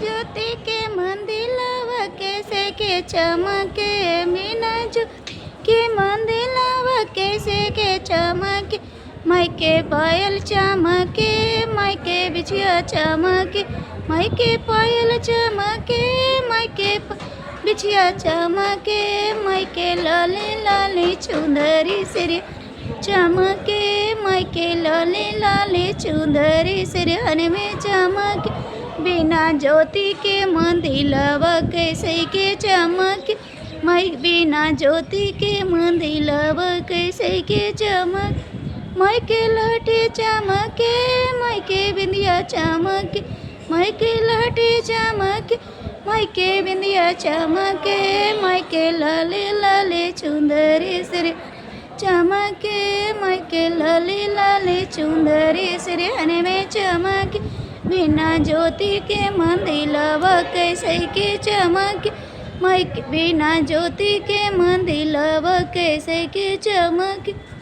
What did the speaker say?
ज्योति के मंदिलवा कैसे के चमके, बिना ज्योति के मंदिलवा कैसे के चमके। मायके पायल चमके, मायके बिछिया चमके, मायके पायल चमके, मायके बिछिया चमके, मायके लाले लाले चुंदरी सिर चमके, मायके लाले लाले चुंदरी सिरहन में चमके। बिना ज्योति के मंदिलवा कैसे के चमके, माई बिना ज्योति के मंदिलवा कैसे के चमके। मायके लहठी चमके, मायके बिंदिया चमके, मायके लहठी चमके, मायके बिंदिया चमके, मायके लाले लाले चुंदरी सिर चमके, मायके लाले लाले चुंदरी सिरहन में चमके। बिना ज्योति के मंदिलवा कैसे के चमके, मायके बिना ज्योति के मंदिलवा कैसे के चमके।